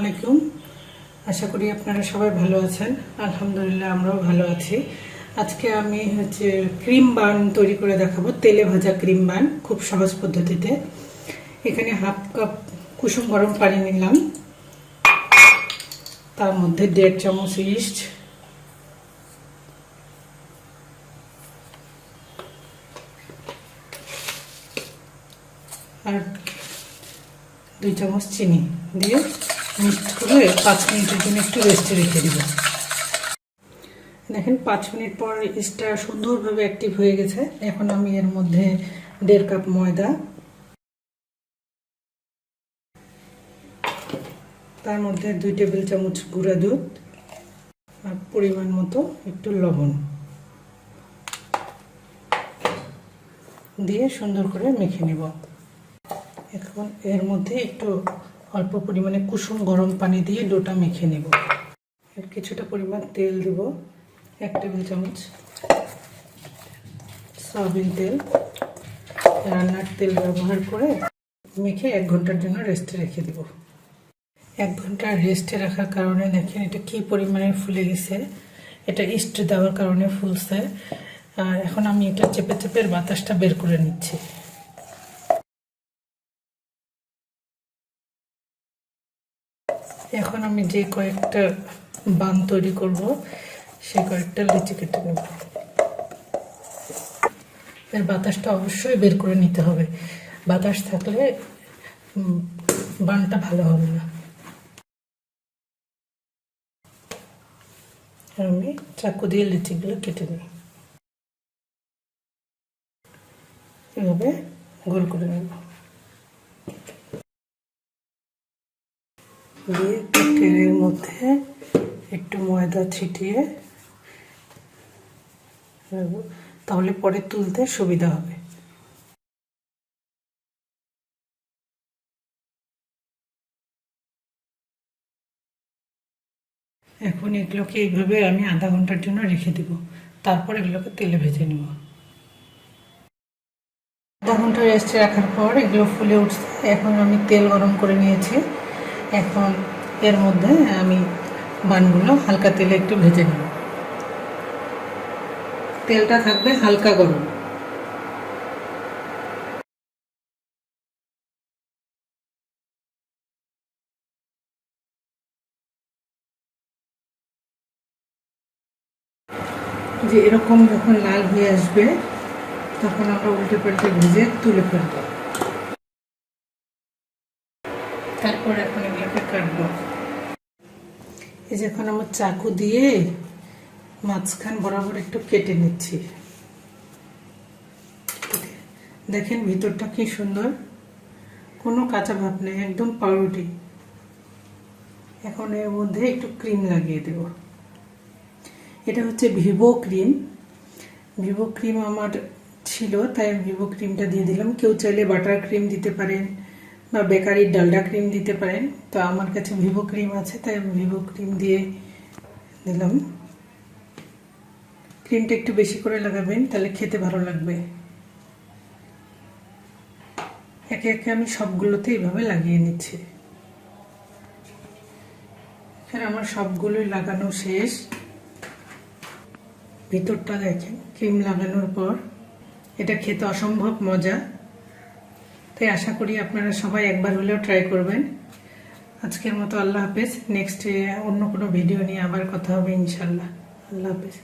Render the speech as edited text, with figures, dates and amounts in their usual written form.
আলাইকুম। আশা করি আপনারা সবাই ভালো আছেন। আলহামদুলিল্লাহ আমরাও ভালো আছি। আজকে আমি ক্রিম বান তৈরি করে দেখাবো, তেলে ভাজা ক্রিম বান, খুব সহজ পদ্ধতিতে। এখানে হাফ কাপ কুসুম গরম পানি নিলাম, তার মধ্যে 1.5 চামচ ইস্ট, আর 2 চামচ চিনি দিয়ে মিক্সড করে 5 মিনিটের জন্য একটু রেস্টে রেখে দিব। দেখেন 5 মিনিট পর ইস্টটা সুন্দরভাবে অ্যাক্টিভ হয়ে গেছে। এখন আমি এর মধ্যে 1.5 কাপ ময়দা, তার মধ্যে 2 টেবিল চামচ গুঁড়া দুধ আর পরিমাণ মতো একটু লবণ দিয়ে সুন্দর করে মেখে নেব। এখন এর মধ্যে একটু অল্প পরিমাণে কুসুম গরম পানি দিয়ে ডোটা মেখে নেব। এর কিছুটা পরিমাণ তেল দেব, 1 টেবিল চামচ সয়াবিন তেল, রান্নার তেল ব্যবহার করে মেখে 1 ঘন্টার জন্য রেস্টে রেখে দেব। 1 ঘন্টা রেস্টে রাখার কারণে দেখেন এটা কি পরিমাণে ফুলে গেছে। এটা ইস্ট দেওয়ার কারণে ফুলছে। আর এখন আমি এটা চেপে চেপে বাতাসটা বের করে নিচ্ছি। এখন আমি যে কয়েকটা বান তৈরি করব সেই কয়েকটা লিচি কেটে নেব। এর বাতাসটা অবশ্যই বের করে নিতে হবে, বাতাস থাকলে বানটা ভালো হবে না। আমি চাকু দিয়ে লিচিগুলো কেটে নিই, এভাবে গোল করে নেব। দিয়ে তেলের মধ্যে একটু ময়দা ছিটিয়ে তাহলে পরে তুলতে সুবিধা হবে। এখন এগুলোকে এইভাবে আমি আধা ঘন্টার জন্য রেখে দিব, তারপর এগুলোকে তেলে ভেজে নেব। আধা ঘন্টা রেস্টে রাখার পর এগুলো ফুলে উঠছে। এখন আমি তেল গরম করে নিয়েছি। এখন এর মধ্যে আমি বানগুলো হালকা তেলে একটু ভেজে নেব। তেলটা থাকবে হালকা গরম। যে এরকম যখন লাল হয়ে আসবে তখন আমরা উল্টে পাল্টে ভেজে তুলে ফেলব। তারপর এখন এগুলোকে কাটবো। এই যে এখন আমার চাকু দিয়ে মাঝখান বরাবর একটু কেটে নিচ্ছি। দেখেন ভিতরটা কি সুন্দর, কোনো কাঁচা ভাব নেই, একদম পাউরুটি। এখন এর মধ্যে একটু ক্রিম লাগিয়ে দেব। এটা হচ্ছে ভিভো ক্রিম। ভিভো ক্রিম আমার ছিল তাই আমি ভিভো ক্রিমটা দিয়ে দিলাম। কেউ চাইলে বাটার ক্রিম দিতে পারেন বা বেকারির ডালডা ক্রিম দিতে পারেন। তো আমার কাছে ভিভো ক্রিম আছে তাই আমি ভিভো ক্রিম দিয়ে দিলাম। ক্রিমটা একটু বেশি করে লাগাবেন, তাহলে খেতে ভালো লাগবে। একে একে আমি সবগুলোতে এইভাবে লাগিয়ে নিচ্ছি। এখানে আমার সবগুলোই লাগানো শেষ। ভিতরটা দেখেন ক্রিম লাগানোর পর এটা খেতে অসম্ভব মজা। তাই আশা করি আপনারা সবাই একবার হলেও ট্রাই করবেন। আজকের মতো আল্লাহ হাফেজ। নেক্সট অন্য কোনো ভিডিও নিয়ে আবার কথা হবে ইনশাল্লাহ। আল্লাহ হাফেজ।